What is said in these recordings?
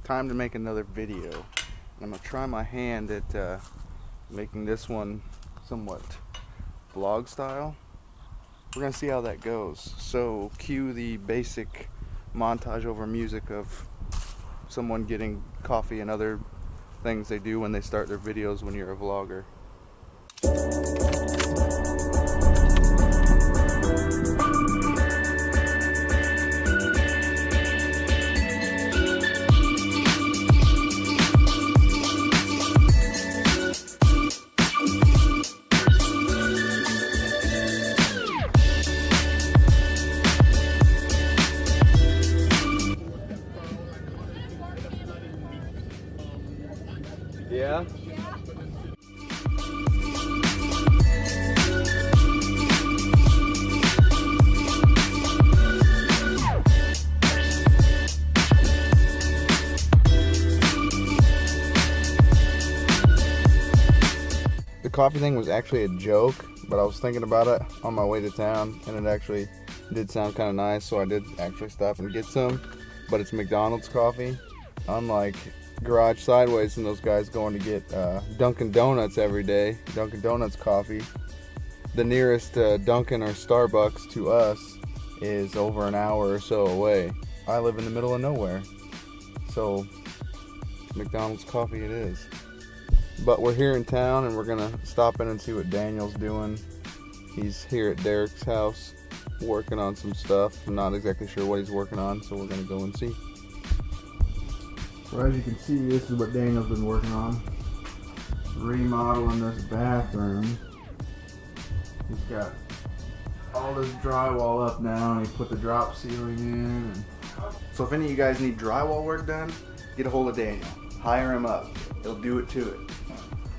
time to make another video. I'm gonna try my hand at making this one somewhat vlog style. We're gonna see how that goes. So cue the basic montage over music of someone getting coffee and other things they do when they start their videos when you're a vlogger. Yeah? The coffee thing was actually a joke, but I was thinking about it on my way to town, and it actually did sound kind of nice, so I did actually stop and get some. But it's McDonald's coffee, unlike Garage Sideways and those guys going to get Dunkin' Donuts every day. Dunkin' Donuts coffee. The nearest Dunkin' or Starbucks to us is over an hour or so away. I live in the middle of nowhere, so McDonald's coffee it is. But we're here in town and we're gonna stop in and see what Daniel's doing. He's here at Derek's house working on some stuff. I'm not exactly sure what he's working on, so we're gonna go and see. So as you can see, this is what Daniel's been working on. Remodeling this bathroom. He's got all this drywall up now, and he put the drop ceiling in. So if any of you guys need drywall work done, get a hold of Daniel. Hire him up. He'll do it to it.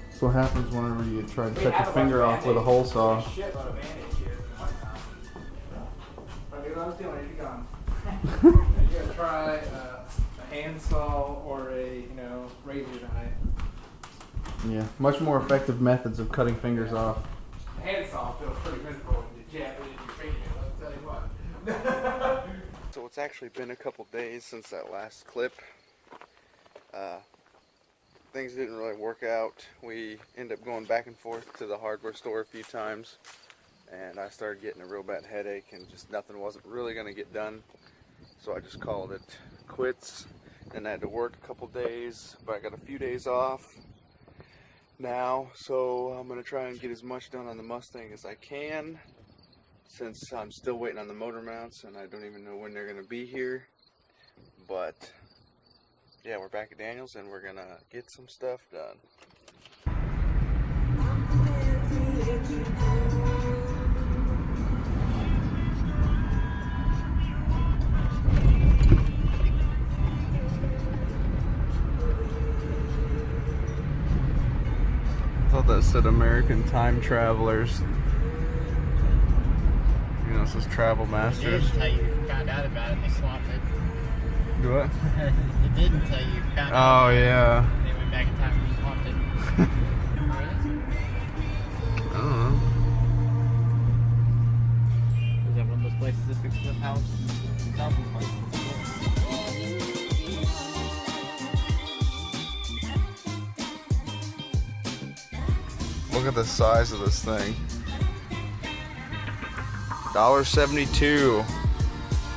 That's what happens whenever you try to cut your finger off with a hole saw. You're gonna try a handsaw or a razor knife. Yeah, much more effective methods of cutting fingers off. The handsaw feels pretty miserable when you jab it in your finger. I'll tell you what. So it's actually been a couple days since that last clip. Things didn't really work out. We ended up going back and forth to the hardware store a few times, and I started getting a real bad headache and just nothing wasn't really going to get done. So I just called it quits, and I had to work a couple days, but I got a few days off now, so I'm going to try and get as much done on the Mustang as I can, since I'm still waiting on the motor mounts and I don't even know when they're going to be here. But yeah, we're back at Daniel's and we're going to get some stuff done. I thought that said American Time Travelers. You know, it says Travel Masters. It did tell you found out about it, they swapped it. Do what? It didn't tell you found out. Oh, yeah. They went back in time and swapped it. I don't know. Is that one of those places that fixes up house? Thousand places. Look at the size of this thing. $1.72.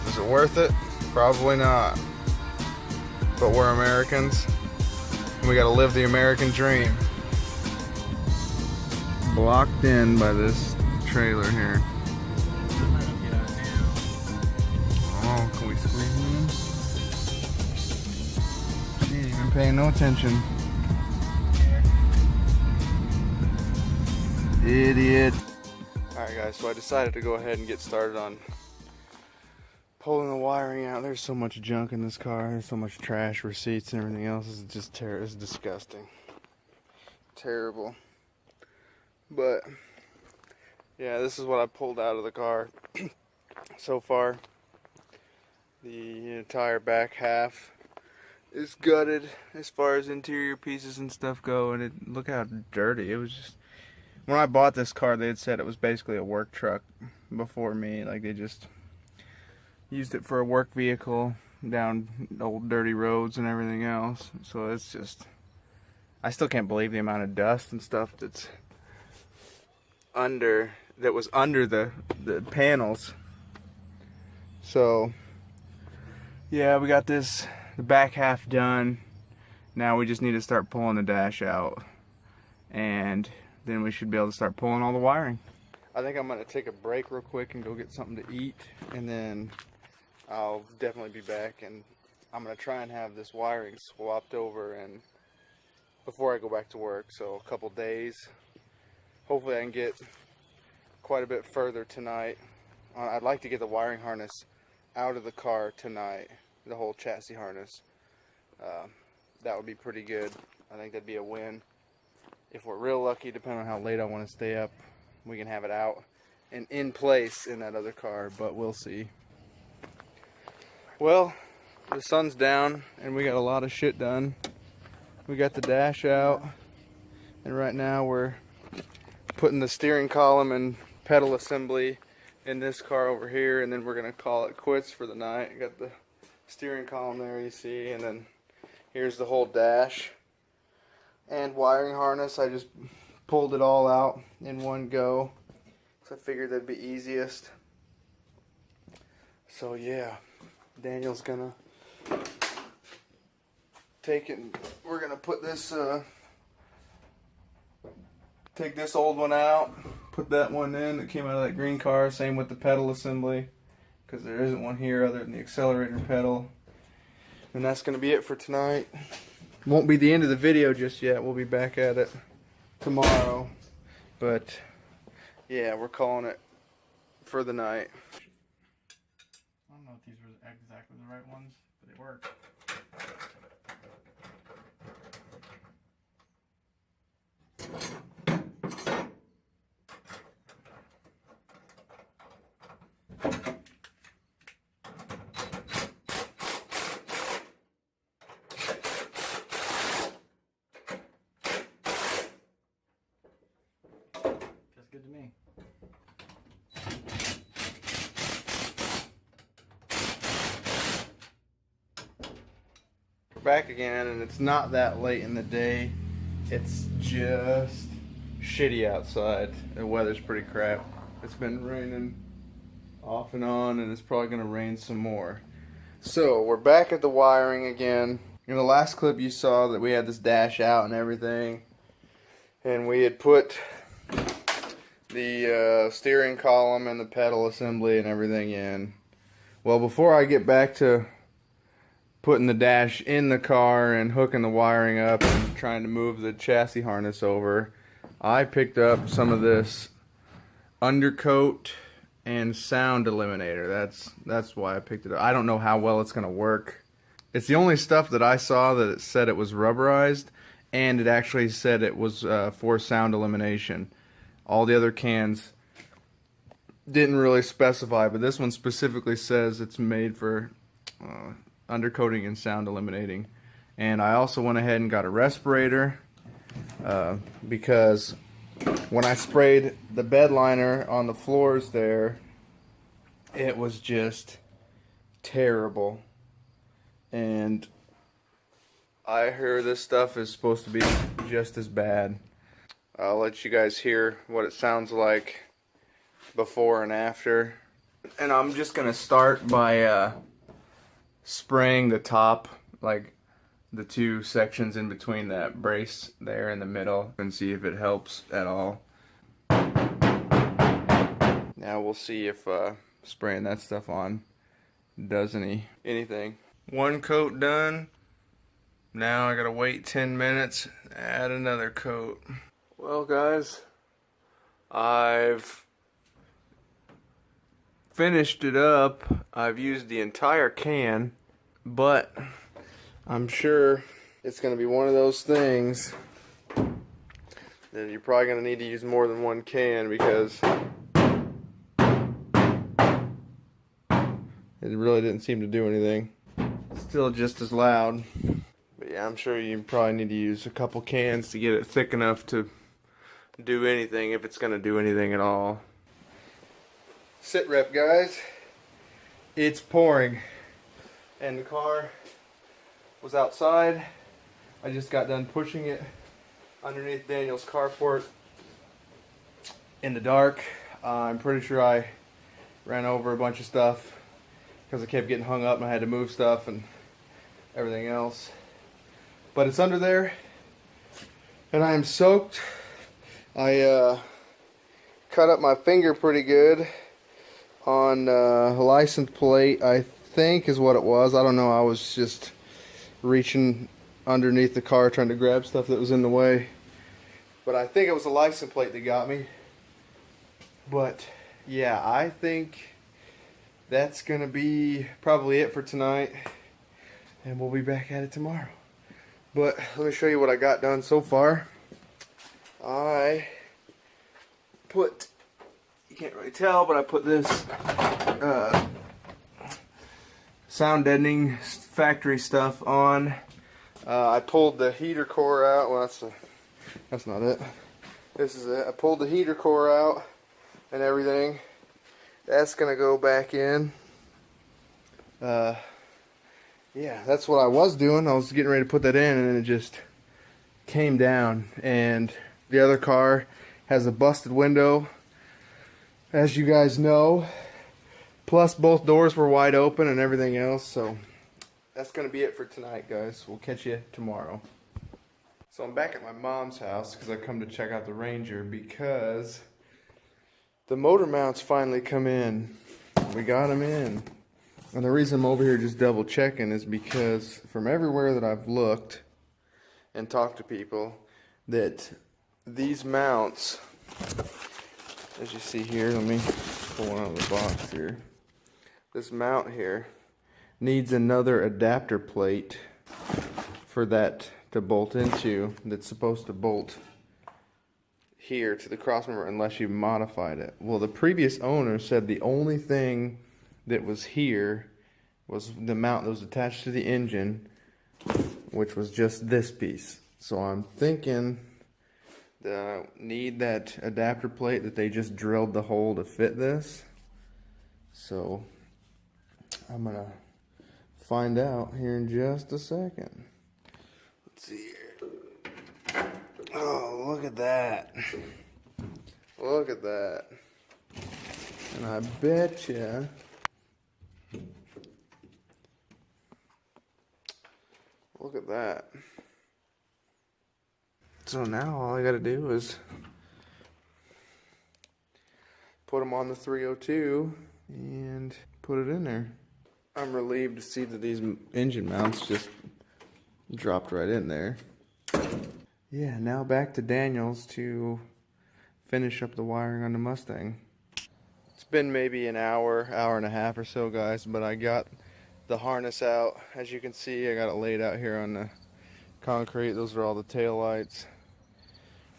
Is it worth it? Probably not. But we're Americans, and we gotta live the American dream. Blocked in by this trailer here. Oh, can we squeeze in? She ain't even paying no attention. Idiot. Alright guys, so I decided to go ahead and get started on pulling the wiring out. There's so much junk in this car. There's so much trash, receipts, and everything else. It's just it's disgusting. Terrible. But yeah, this is what I pulled out of the car so far. The entire back half is gutted as far as interior pieces and stuff go, and look how dirty it was. Just when I bought this car, they had said it was basically a work truck before me. Like, they just used it for a work vehicle, down old dirty roads and everything else. So it's just, I still can't believe the amount of dust and stuff that was under the panels. So yeah, we got the back half done. Now we just need to start pulling the dash out, and then we should be able to start pulling all the wiring. I think I'm gonna take a break real quick and go get something to eat, and then I'll definitely be back, and I'm gonna try and have this wiring swapped over and before I go back to work. So a couple days. Hopefully I can get quite a bit further tonight. I'd like to get the wiring harness out of the car tonight, the whole chassis harness. That would be pretty good. I think that'd be a win. If we're real lucky, depending on how late I want to stay up, we can have it out and in place in that other car, but we'll see. Well, the sun's down and we got a lot of shit done. We got the dash out, and right now we're putting the steering column and pedal assembly in this car over here, and then we're gonna call it quits for the night. Got the steering column there, you see, and then here's the whole dash and wiring harness. I just pulled it all out in one go, so I figured that'd be easiest. So yeah, Daniel's gonna take it. We're gonna put this, take this old one out, put that one in that came out of that green car. Same with the pedal assembly, because there isn't one here other than the accelerator pedal. And that's gonna be it for tonight. Won't be the end of the video just yet. We'll be back at it tomorrow. But yeah, we're calling it for the night. I don't know if these were exactly the right ones, but they work. Just good to me. We're back again, and it's not that late in the day. It's just shitty outside. The weather's pretty crap. It's been raining off and on, and it's probably gonna rain some more. So we're back at the wiring again. In the last clip you saw that we had this dash out and everything, and we had put the steering column and the pedal assembly and everything in. Well, before I get back to putting the dash in the car and hooking the wiring up and trying to move the chassis harness over, I picked up some of this undercoat and sound eliminator. That's why I picked it up. I don't know how well it's gonna work. It's the only stuff that I saw that it said it was rubberized, and it actually said it was for sound elimination. All the other cans didn't really specify, but this one specifically says it's made for undercoating and sound eliminating. And I also went ahead and got a respirator because when I sprayed the bed liner on the floors there, it was just terrible. And I hear this stuff is supposed to be just as bad. I'll let you guys hear what it sounds like before and after. And I'm just gonna start by spraying the top, like the two sections in between that brace there in the middle, and see if it helps at all. Now we'll see if spraying that stuff on does anything. One coat done. Now I gotta wait 10 minutes, add another coat. Well guys, I've finished it up. I've used the entire can, but I'm sure it's going to be one of those things that you're probably going to need to use more than one can, because it really didn't seem to do anything. Still just as loud. But yeah, I'm sure you probably need to use a couple cans to get it thick enough to do anything, if it's going to do anything at all. Sit rep, guys. It's pouring. and the car was outside. I just got done pushing it underneath Daniel's carport in the dark. I'm pretty sure I ran over a bunch of stuff because I kept getting hung up and I had to move stuff and everything else. But it's under there and I am soaked. I cut up my finger pretty good on a license plate, I think is what it was. I don't know. I was just reaching underneath the car trying to grab stuff that was in the way. But I think it was a license plate that got me. But yeah, I think that's going to be probably it for tonight. And we'll be back at it tomorrow. But let me show you what I got done so far. I put, you can't really tell, but I put this sound deadening factory stuff on. I pulled the heater core out. Well, that's not it. This is it. I pulled the heater core out and everything. That's gonna go back in. Yeah, that's what I was doing. I was getting ready to put that in and then it just came down. And the other car has a busted window, as you guys know. Plus both doors were wide open and everything else. So that's gonna be it for tonight, guys. We'll catch you tomorrow. So I'm back at my mom's house because I come to check out the Ranger because the motor mounts finally come in. We got them in. And the reason I'm over here just double checking is because from everywhere that I've looked and talked to people, that these mounts, as you see here, let me pull one out of the box here. This mount here needs another adapter plate for that to bolt into, that's supposed to bolt here to the crossmember unless you modified it. Well, the previous owner said the only thing that was here was the mount that was attached to the engine, which was just this piece. So I'm thinking that I need that adapter plate that they just drilled the hole to fit this. So I'm gonna find out here in just a second. Let's see here. Oh, look at that. Look at that. And I bet you look at that. So now all I gotta do is put them on the 302 and put it in there. I'm relieved to see that these engine mounts just dropped right in there. Yeah, now back to Daniel's to finish up the wiring on the Mustang. It's been maybe an hour, hour and a half or so, guys, but I got the harness out. As you can see, I got it laid out here on the concrete. Those are all the tail lights.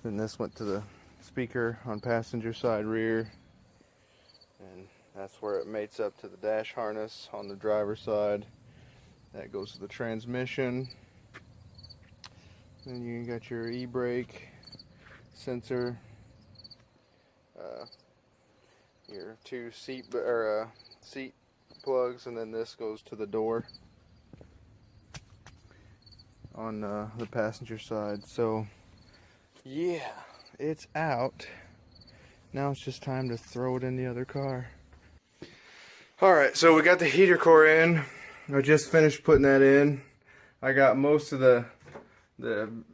Then this went to the speaker on passenger side rear. And that's where it mates up to the dash harness on the driver's side. That goes to the transmission. Then you got your e-brake sensor, your two seat plugs, and then this goes to the door on the passenger side. So yeah, it's out. Now it's just time to throw it in the other car. Alright, so we got the heater core in. I just finished putting that in. I got most of the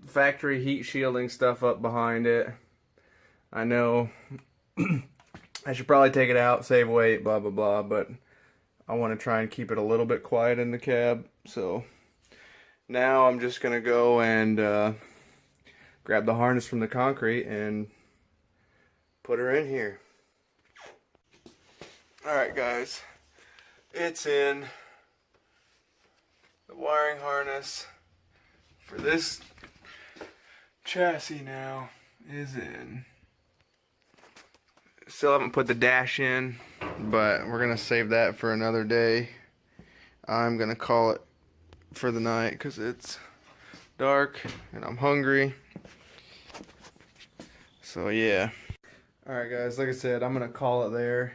factory heat shielding stuff up behind it. I know I should probably take it out, save weight, blah blah blah, but I want to try and keep it a little bit quiet in the cab. So now I'm just gonna go and grab the harness from the concrete and put her in here. Alright guys, it's in. The wiring harness for this chassis now is in. Still haven't put the dash in, but we're gonna save that for another day. I'm gonna call it for the night because it's dark and I'm hungry. So yeah. Alright guys, like I said, I'm gonna call it there.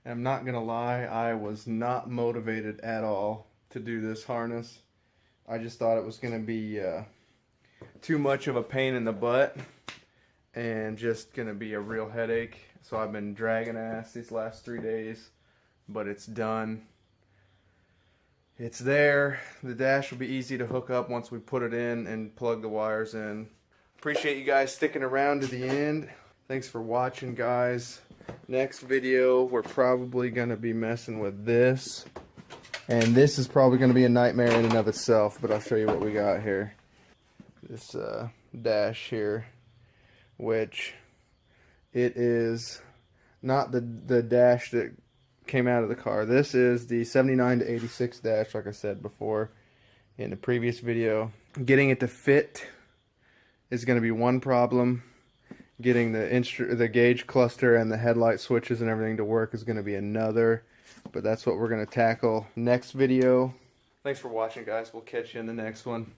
And I'm not gonna lie, I was not motivated at all to do this harness. I just thought it was going to be too much of a pain in the butt and just going to be a real headache. So I've been dragging ass these last 3 days, but it's done. It's there. The dash will be easy to hook up once we put it in and plug the wires in. Appreciate you guys sticking around to the end. Thanks for watching, guys. Next video, we're probably going to be messing with this. And this is probably going to be a nightmare in and of itself, but I'll show you what we got here. This dash here, which it is not the dash that came out of the car. This is the 79 to 86 dash, like I said before in the previous video. Getting it to fit is going to be one problem. Getting the gauge cluster and the headlight switches and everything to work is going to be another. But that's what we're going to tackle next video. Thanks for watching, guys. We'll catch you in the next one.